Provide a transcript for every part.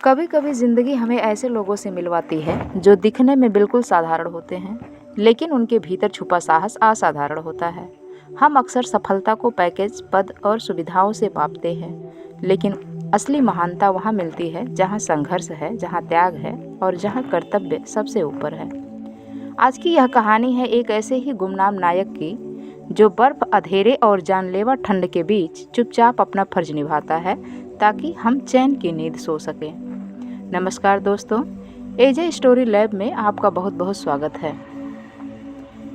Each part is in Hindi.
कभी कभी ज़िंदगी हमें ऐसे लोगों से मिलवाती है जो दिखने में बिल्कुल साधारण होते हैं, लेकिन उनके भीतर छुपा साहस असाधारण होता है। हम अक्सर सफलता को पैकेज, पद और सुविधाओं से मापते हैं, लेकिन असली महानता वहाँ मिलती है जहाँ संघर्ष है, जहाँ त्याग है और जहाँ कर्तव्य सबसे ऊपर है। आज की यह कहानी है एक ऐसे ही गुमनाम नायक की, जो बर्फ, अंधेरे और जानलेवा ठंड के बीच चुपचाप अपना फर्ज निभाता है ताकि हम चैन की नींद सो सकें। नमस्कार दोस्तों, एजे स्टोरी लैब में आपका बहुत बहुत स्वागत है।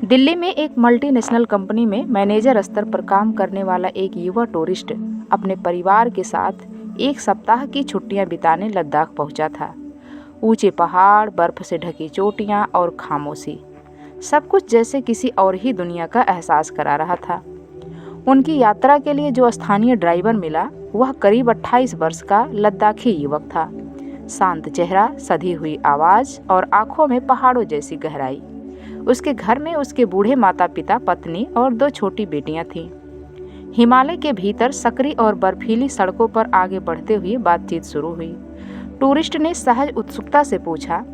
दिल्ली में एक मल्टीनेशनल कंपनी में मैनेजर स्तर पर काम करने वाला एक युवा टूरिस्ट अपने परिवार के साथ एक सप्ताह की छुट्टियां बिताने लद्दाख पहुंचा था। ऊंचे पहाड़, बर्फ से ढकी चोटियां और खामोशी, सब कुछ जैसे किसी और ही दुनिया का एहसास करा रहा था। उनकी यात्रा के लिए जो स्थानीय ड्राइवर मिला, वह करीब 28 वर्ष का लद्दाखी युवक था। शांत चेहरा, सधी हुई आवाज़ और आंखों में पहाड़ों जैसी गहराई। उसके घर में उसके बूढ़े माता पिता, पत्नी और 2 छोटी बेटियां थीं। हिमालय के भीतर सकरी और बर्फीली सड़कों पर आगे बढ़ते हुए बातचीत शुरू हुई। टूरिस्ट ने सहज उत्सुकता से पूछा,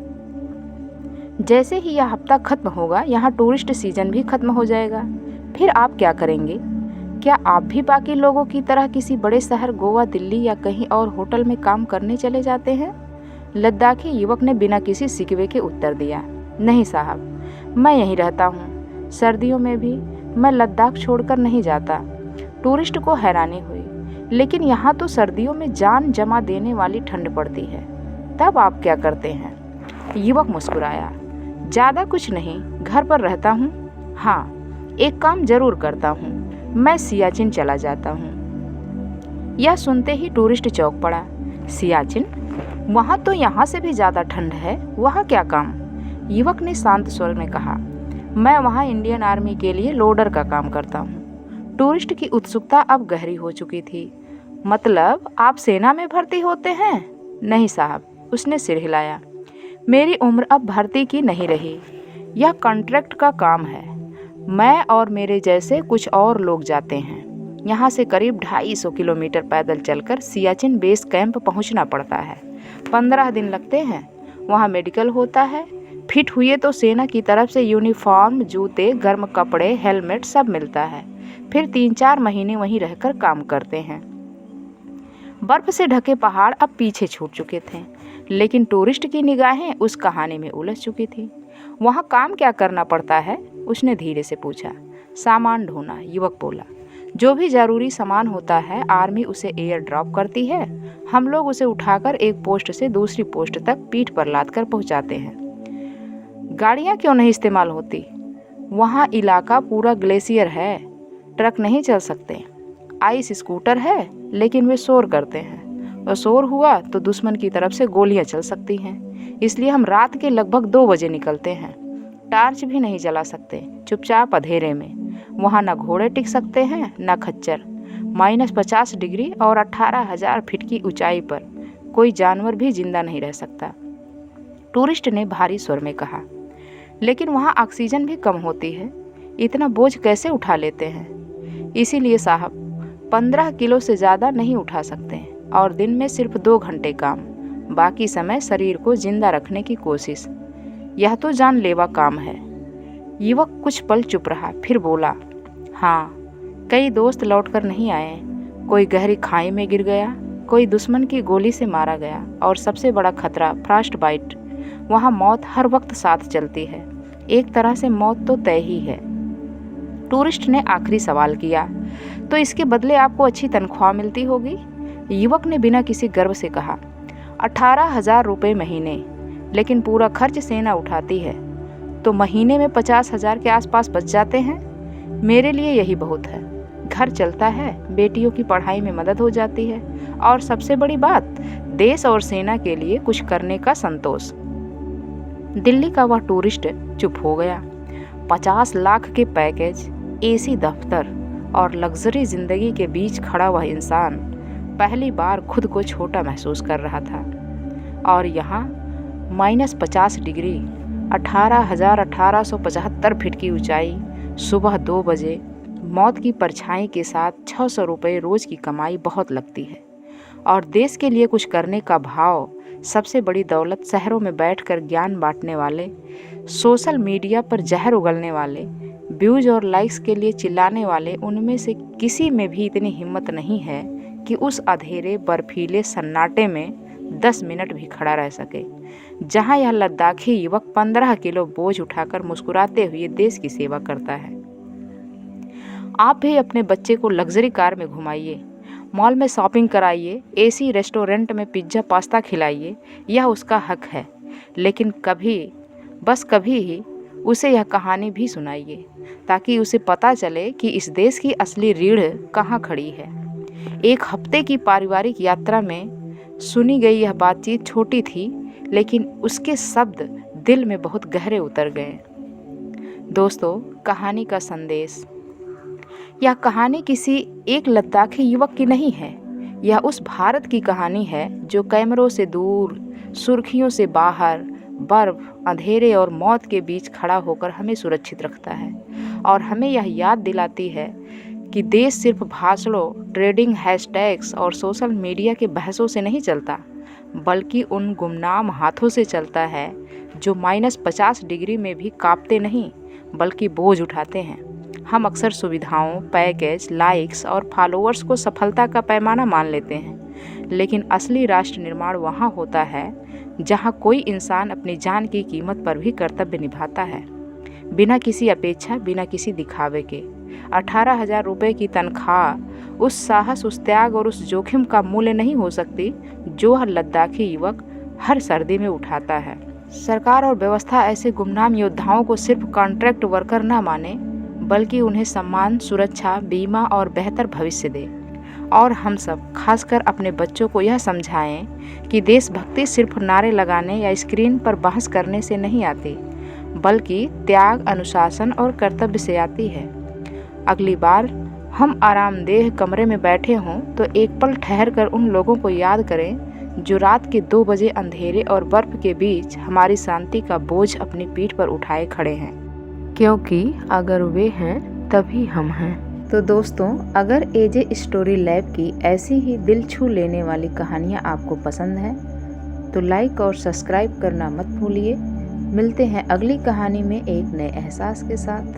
जैसे ही यह हफ्ता खत्म होगा, यहाँ टूरिस्ट सीजन भी खत्म हो जाएगा, फिर आप क्या करेंगे? क्या आप भी बाकी लोगों की तरह किसी बड़े शहर, गोवा, दिल्ली या कहीं और होटल में काम करने चले जाते हैं? लद्दाखी युवक ने बिना किसी शिकवे के उत्तर दिया, नहीं साहब, मैं यहीं रहता हूँ। सर्दियों में भी मैं लद्दाख छोड़कर नहीं जाता। टूरिस्ट को हैरानी हुई, लेकिन यहाँ तो सर्दियों में जान जमा देने वाली ठंड पड़ती है, तब आप क्या करते हैं? युवक मुस्कुराया, ज़्यादा कुछ नहीं, घर पर रहता हूँ। हाँ, एक काम जरूर करता हूँ, मैं सियाचिन चला जाता हूँ। यह सुनते ही टूरिस्ट चौंक पड़ा। सियाचिन? वहाँ तो यहाँ से भी ज़्यादा ठंड है, वहाँ क्या काम? युवक ने शांत स्वर में कहा, मैं वहाँ इंडियन आर्मी के लिए लोडर का काम करता हूँ। टूरिस्ट की उत्सुकता अब गहरी हो चुकी थी। मतलब आप सेना में भर्ती होते हैं? नहीं साहब, उसने सिर हिलाया, मेरी उम्र अब भर्ती की नहीं रही, यह कॉन्ट्रैक्ट का काम है। मैं और मेरे जैसे कुछ और लोग जाते हैं। यहाँ से करीब 250 किलोमीटर पैदल चलकर सियाचिन बेस कैंप पहुँचना पड़ता है। 15 दिन लगते हैं। वहाँ मेडिकल होता है। फिट हुए तो सेना की तरफ से यूनिफॉर्म, जूते, गर्म कपड़े, हेलमेट सब मिलता है। फिर 3-4 महीने वहीं रहकर काम करते हैं। बर्फ से ढके पहाड़ अब पीछे छूट चुके थे, लेकिन टूरिस्ट की निगाहें उस कहानी में उलझ चुकी थी। वहाँ काम क्या करना पड़ता है? उसने धीरे से पूछा। सामान ढोना, युवक बोला। जो भी ज़रूरी सामान होता है, आर्मी उसे एयर ड्रॉप करती है। हम लोग उसे उठाकर एक पोस्ट से दूसरी पोस्ट तक पीठ पर लाद कर पहुँचाते हैं। गाड़ियाँ क्यों नहीं इस्तेमाल होती? वहाँ इलाका पूरा ग्लेशियर है, ट्रक नहीं चल सकते। आइस स्कूटर है, लेकिन वे शोर करते हैं, और शोर हुआ तो दुश्मन की तरफ से गोलियां चल सकती हैं। इसलिए हम रात के लगभग 2 बजे निकलते हैं। टार्च भी नहीं जला सकते, चुपचाप अंधेरे में। वहाँ न घोड़े टिक सकते हैं, न खच्चर। -50 डिग्री और 18,000 फीट की ऊंचाई पर कोई जानवर भी जिंदा नहीं रह सकता। टूरिस्ट ने भारी स्वर में कहा, लेकिन वहाँ ऑक्सीजन भी कम होती है, इतना बोझ कैसे उठा लेते हैं? इसीलिए साहब, 15 किलो से ज़्यादा नहीं उठा सकते, और दिन में सिर्फ 2 घंटे काम, बाकी समय शरीर को जिंदा रखने की कोशिश। यह तो जानलेवा काम है। युवक कुछ पल चुप रहा, फिर बोला, हाँ, कई दोस्त लौटकर नहीं आए। कोई गहरी खाई में गिर गया, कोई दुश्मन की गोली से मारा गया, और सबसे बड़ा खतरा फ्रॉस्ट बाइट। वहाँ मौत हर वक्त साथ चलती है। एक तरह से मौत तो तय ही है। टूरिस्ट ने आखिरी सवाल किया, तो इसके बदले आपको अच्छी तनख्वाह मिलती होगी? युवक ने बिना किसी गर्व से कहा, 18,000 रुपये महीने, लेकिन पूरा खर्च सेना उठाती है, तो महीने में 50,000 के आसपास बच जाते हैं। मेरे लिए यही बहुत है। घर चलता है, बेटियों की पढ़ाई में मदद हो जाती है, और सबसे बड़ी बात, देश और सेना के लिए कुछ करने का संतोष। दिल्ली का वह टूरिस्ट चुप हो गया। 50 लाख के पैकेज, एसी दफ्तर और लग्जरी जिंदगी के बीच खड़ा वह इंसान पहली बार खुद को छोटा महसूस कर रहा था। और यहाँ -50 डिग्री, 18,1875 फीट की ऊंचाई, सुबह 2 बजे, मौत की परछाई के साथ 600 रुपये रोज की कमाई बहुत लगती है। और देश के लिए कुछ करने का भाव सबसे बड़ी दौलत शहरों में बैठकर ज्ञान बांटने वाले, सोशल मीडिया पर जहर उगलने वाले, व्यूज और लाइक्स के लिए चिल्लाने वाले, उनमें से किसी में भी इतनी हिम्मत नहीं है कि उस अंधेरे बर्फीले सन्नाटे में 10 मिनट भी खड़ा रह सके, जहां यह लद्दाखी युवक 15 किलो बोझ उठाकर मुस्कुराते हुए देश की सेवा करता है। आप भी अपने बच्चे को लग्जरी कार में घुमाइए, मॉल में शॉपिंग कराइए, एसी रेस्टोरेंट में पिज्ज़ा पास्ता खिलाइए, यह उसका हक है। लेकिन कभी, बस कभी ही उसे यह कहानी भी सुनाइए, ताकि उसे पता चले कि इस देश की असली रीढ़ कहाँ खड़ी है। एक हफ्ते की पारिवारिक यात्रा में सुनी गई यह बातचीत छोटी थी, लेकिन उसके शब्द दिल में बहुत गहरे उतर गए। दोस्तों, कहानी का संदेश। यह कहानी किसी एक लद्दाखी युवक की नहीं है। यह उस भारत की कहानी है जो कैमरों से दूर, सुर्खियों से बाहर, बर्फ, अंधेरे और मौत के बीच खड़ा होकर हमें सुरक्षित रखता है और हमें यह याद दिलाती है कि देश सिर्फ भाषणों, ट्रेडिंग हैशटैग्स और सोशल मीडिया के बहसों से नहीं चलता, बल्कि उन गुमनाम हाथों से चलता है जो -50 डिग्री में भी कांपते नहीं, बल्कि बोझ उठाते हैं। हम अक्सर सुविधाओं, पैकेज, लाइक्स और फॉलोअर्स को सफलता का पैमाना मान लेते हैं, लेकिन असली राष्ट्र निर्माण वहाँ होता है जहाँ कोई इंसान अपनी जान की कीमत पर भी कर्तव्य निभाता है, बिना किसी अपेक्षा, बिना किसी दिखावे के। 18,000 रुपये की तनख्वाह उस साहस, उस त्याग और उस जोखिम का मूल्य नहीं हो सकती जो हर लद्दाखी युवक हर सर्दी में उठाता है। सरकार और व्यवस्था ऐसे गुमनाम योद्धाओं को सिर्फ कॉन्ट्रैक्ट वर्कर न माने, बल्कि उन्हें सम्मान, सुरक्षा, बीमा और बेहतर भविष्य दे। और हम सब, खासकर अपने बच्चों को यह समझाएं कि देशभक्ति सिर्फ नारे लगाने या स्क्रीन पर बहस करने से नहीं आती, बल्कि त्याग, अनुशासन और कर्तव्य से आती है। अगली बार हम आरामदेह कमरे में बैठे हों तो एक पल ठहर कर उन लोगों को याद करें जो रात के 2 बजे अंधेरे और बर्फ के बीच हमारी शांति का बोझ अपनी पीठ पर उठाए खड़े हैं, क्योंकि अगर वे हैं तभी हम हैं। तो दोस्तों, अगर एजे स्टोरी लैब की ऐसी ही दिल छू लेने वाली कहानियाँ आपको पसंद हैं तो लाइक और सब्सक्राइब करना मत भूलिए। मिलते हैं अगली कहानी में एक नए एहसास के साथ।